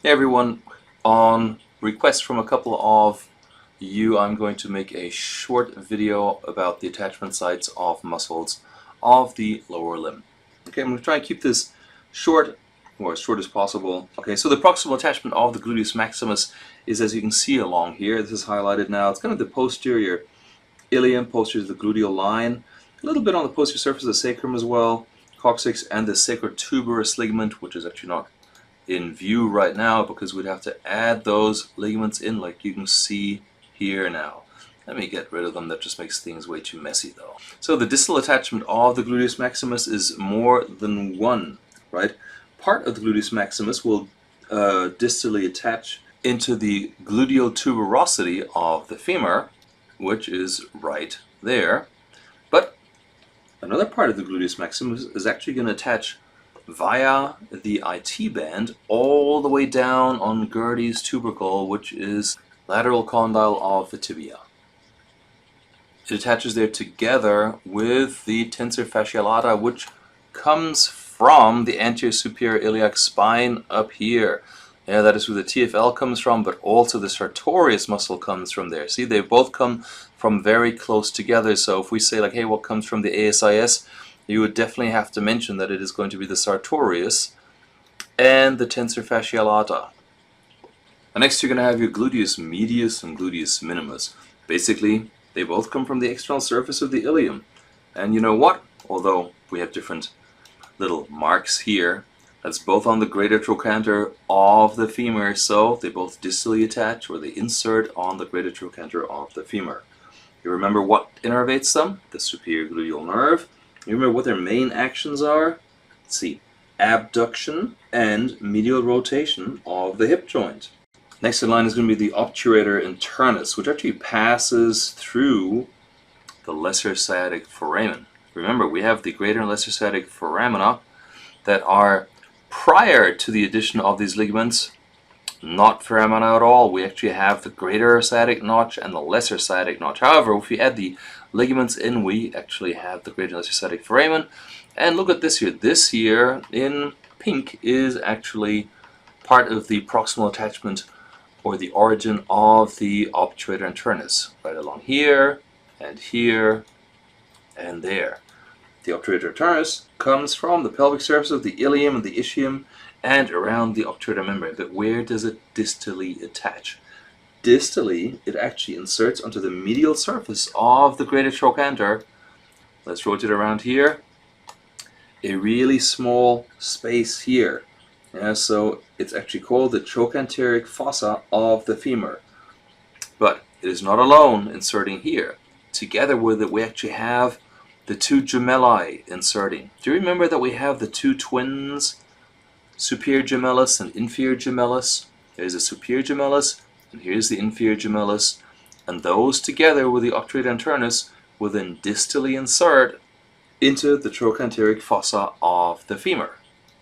Hey everyone, on request from a couple of you, I'm going to make a short video about the attachment sites of muscles of the lower limb. Okay, I'm going to try and keep this short, or as short as possible. Okay, so the proximal attachment of the gluteus maximus is, as you can see along here, this is highlighted now, it's kind of the posterior ilium, posterior to the gluteal line, a little bit on the posterior surface of the sacrum as well, coccyx, and the sacrotuberous ligament, which is actually not in view right now because we'd have to add those ligaments in, like you can see here now. Let me get rid of them, that just makes things way too messy though. So the distal attachment of the gluteus maximus is more than one, right? Part of the gluteus maximus will distally attach into the gluteal tuberosity of the femur, which is right there. But another part of the gluteus maximus is actually going to attach via the IT band all the way down on Gerdy's tubercle, which is lateral condyle of the tibia. It attaches there together with the tensor fasciolata, which comes from the anterior superior iliac spine up here. Yeah, that is where the TFL comes from, but also the sartorius muscle comes from there. See, they both come from very close together. So if we say like, hey, what comes from the ASIS? You would definitely have to mention that it is going to be the sartorius and the tensor fasciolata. And next you're going to have your gluteus medius and gluteus minimus. Basically, they both come from the external surface of the ilium. And you know what? Although we have different little marks here, that's both on the greater trochanter of the femur, so they both distally attach, or they insert on the greater trochanter of the femur. You remember what innervates them? The superior gluteal nerve. You remember what their main actions are? Let's see, abduction and medial rotation of the hip joint. Next in line is going to be the obturator internus, which actually passes through the lesser sciatic foramen. Remember, we have the greater and lesser sciatic foramina that are prior to the addition of these ligaments, not foramina at all. We actually have the greater sciatic notch and the lesser sciatic notch. However, if we add the ligaments in, we actually have the greater and lesser sciatic foramen. And look at this here. This here in pink is actually part of the proximal attachment, or the origin of the obturator internus, right along here and here and there. The obturator internus comes from the pelvic surface of the ilium and the ischium and around the obturator membrane. But where does it distally attach? Distally, it actually inserts onto the medial surface of the greater trochanter. Let's rotate around here. A really small space here. Yeah, so it's actually called the trochanteric fossa of the femur. But it is not alone inserting here. Together with it, we actually have the two gemelli inserting. Do you remember that we have the two twins, superior gemellus and inferior gemellus? There's a superior gemellus, and here's the inferior gemellus. And those together with the obturator internus will then distally insert into the trochanteric fossa of the femur.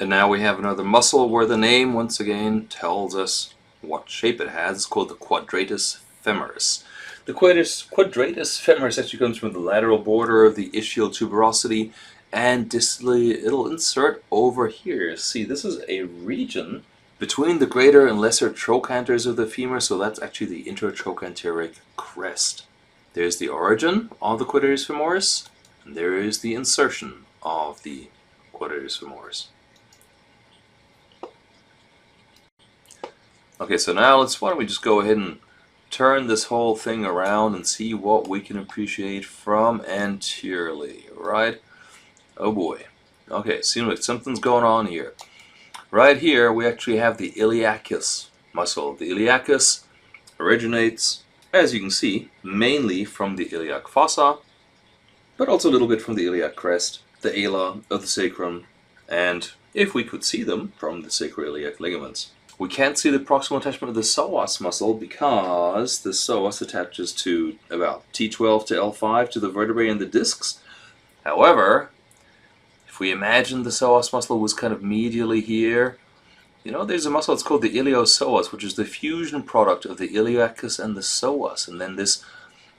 And now we have another muscle where the name once again tells us what shape it has. It's called the quadratus femoris. The quadratus femoris actually comes from the lateral border of the ischial tuberosity, and distally it'll insert over here. See, this is a region between the greater and lesser trochanters of the femur, so that's actually the intertrochanteric crest. There's the origin of the quadratus femoris, and there is the insertion of the quadratus femoris. Okay, so now why don't we just go ahead and turn this whole thing around and see what we can appreciate from anteriorly, right? Oh boy. Okay, seems like something's going on here. Right here, we actually have the iliacus muscle. The iliacus originates, as you can see, mainly from the iliac fossa, but also a little bit from the iliac crest, the ala of the sacrum, and, if we could see them, from the sacroiliac ligaments. We can't see the proximal attachment of the psoas muscle because the psoas attaches to about T12 to L5 to the vertebrae and the discs. However, if we imagine the psoas muscle was kind of medially here, you know, there's a muscle that's called the iliopsoas, which is the fusion product of the iliacus and the psoas. And then this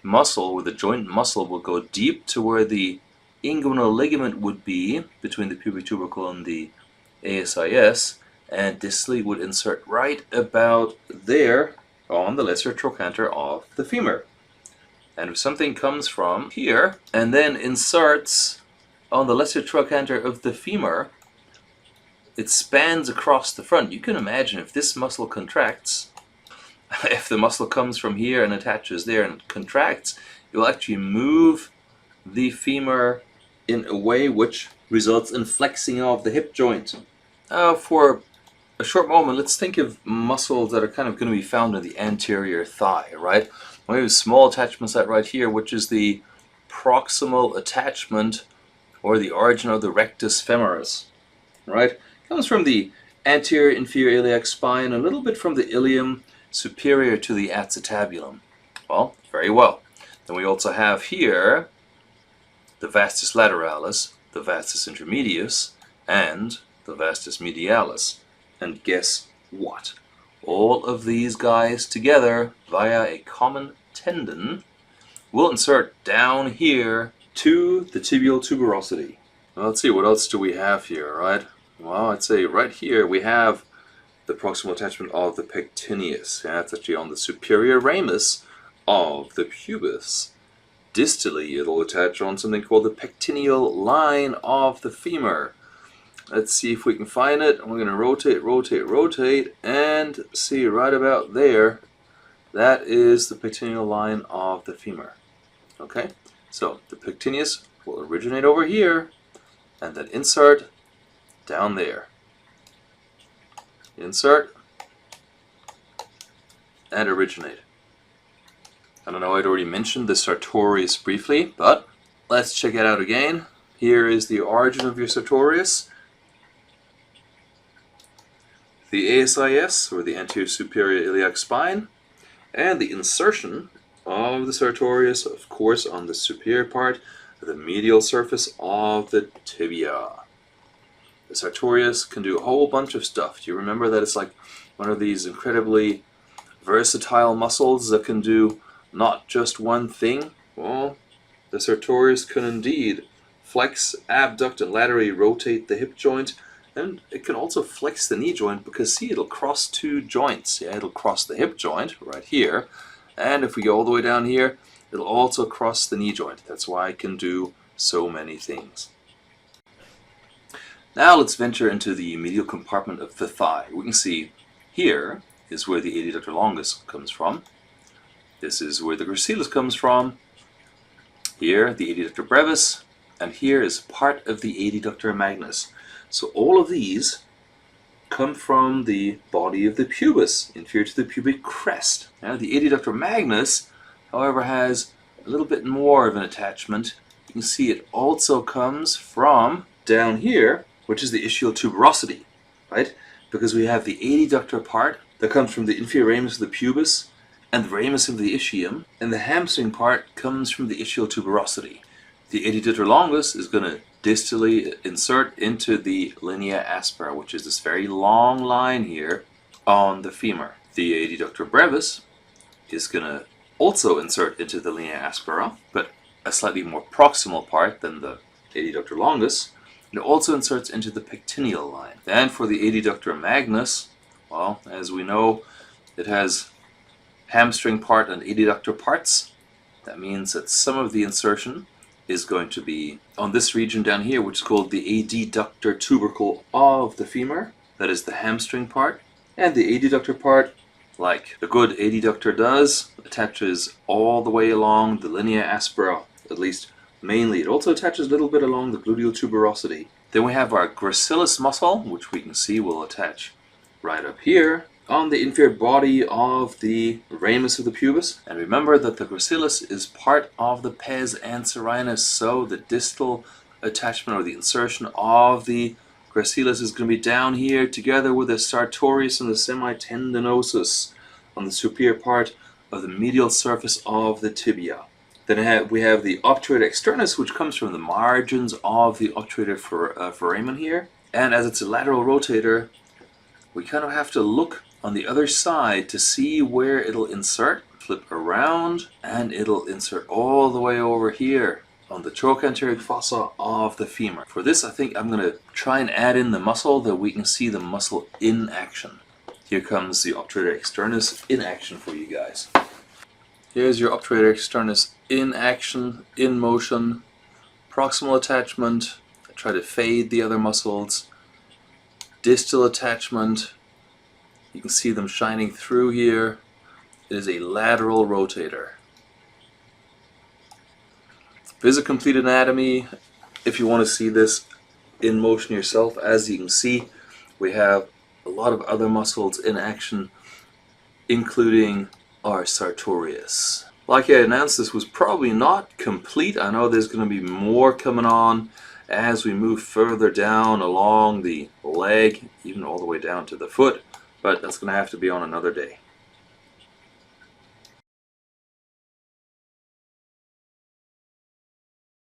muscle, or the joint muscle, will go deep to where the inguinal ligament would be between the pubic tubercle and the ASIS, and distally would insert right about there on the lesser trochanter of the femur. And if something comes from here and then inserts on the lesser trochanter of the femur, it spans across the front. You can imagine if this muscle contracts, if the muscle comes from here and attaches there and contracts, it will actually move the femur in a way which results in flexing of the hip joint. For a short moment, let's think of muscles that are kind of going to be found in the anterior thigh, right? We have a small attachment site right here, which is the proximal attachment or the origin of the rectus femoris, right? It comes from the anterior inferior iliac spine, a little bit from the ilium superior to the acetabulum. Well, very well. Then we also have here the vastus lateralis, the vastus intermedius, and the vastus medialis. And guess what? All of these guys together via a common tendon will insert down here to the tibial tuberosity. Well, let's see, what else do we have here, right? Well, I'd say right here we have the proximal attachment of the pectineus. Yeah, it's actually on the superior ramus of the pubis. Distally, it'll attach on something called the pectineal line of the femur. Let's see if we can find it. We're going to rotate, rotate, rotate, and see right about there. That is the pectineal line of the femur. Okay, so the pectineus will originate over here, and then insert down there. Insert, and originate. I don't know, I'd already mentioned the sartorius briefly, but let's check it out again. Here is the origin of your sartorius. The ASIS, or the anterior superior iliac spine, and the insertion of the sartorius, of course, on the superior part of the medial surface of the tibia. The sartorius can do a whole bunch of stuff. Do you remember that it's like one of these incredibly versatile muscles that can do not just one thing? Well, the sartorius can indeed flex, abduct, and laterally rotate the hip joint. And it can also flex the knee joint because, see, it'll cross two joints. Yeah, it'll cross the hip joint right here. And if we go all the way down here, it'll also cross the knee joint. That's why it can do so many things. Now let's venture into the medial compartment of the thigh. We can see here is where the adductor longus comes from. This is where the gracilis comes from. Here, the adductor brevis. And here is part of the adductor magnus. So all of these come from the body of the pubis, inferior to the pubic crest. Now, the adductor magnus, however, has a little bit more of an attachment. You can see it also comes from down here, which is the ischial tuberosity, right? Because we have the adductor part that comes from the inferior ramus of the pubis and the ramus of the ischium, and the hamstring part comes from the ischial tuberosity. The adductor longus is going to distally insert into the linea aspera, which is this very long line here on the femur. The adductor brevis is going to also insert into the linea aspera, but a slightly more proximal part than the adductor longus. It also inserts into the pectineal line. And for the adductor magnus, well, as we know, it has hamstring part and adductor parts. That means that some of the insertion is going to be on this region down here, which is called the adductor tubercle of the femur. That is the hamstring part. And the adductor part, like the good adductor does, attaches all the way along the linea aspera, at least mainly. It also attaches a little bit along the gluteal tuberosity. Then we have our gracilis muscle, which we can see will attach right up here on the inferior body of the ramus of the pubis. And remember that the gracilis is part of the pes anserinus, so the distal attachment or the insertion of the gracilis is going to be down here together with the sartorius and the semitendinosus on the superior part of the medial surface of the tibia. Then we have the obturator externus, which comes from the margins of the obturator foramen here. And as it's a lateral rotator, we kind of have to look on the other side to see where it'll insert. Flip around, and it'll insert all the way over here on the trochanteric fossa of the femur. For this, I think I'm going to try and add in the muscle that we can see the muscle in action. Here comes the obturator externus in action for you guys. Here's your obturator externus in action, in motion. Proximal attachment. I try to fade the other muscles. Distal attachment. You can see them shining through here. It is a lateral rotator. This is a complete anatomy. If you want to see this in motion yourself, as you can see, we have a lot of other muscles in action, including our sartorius. Like I announced, this was probably not complete. I know there's going to be more coming on as we move further down along the leg, even all the way down to the foot, but that's going to have to be on another day.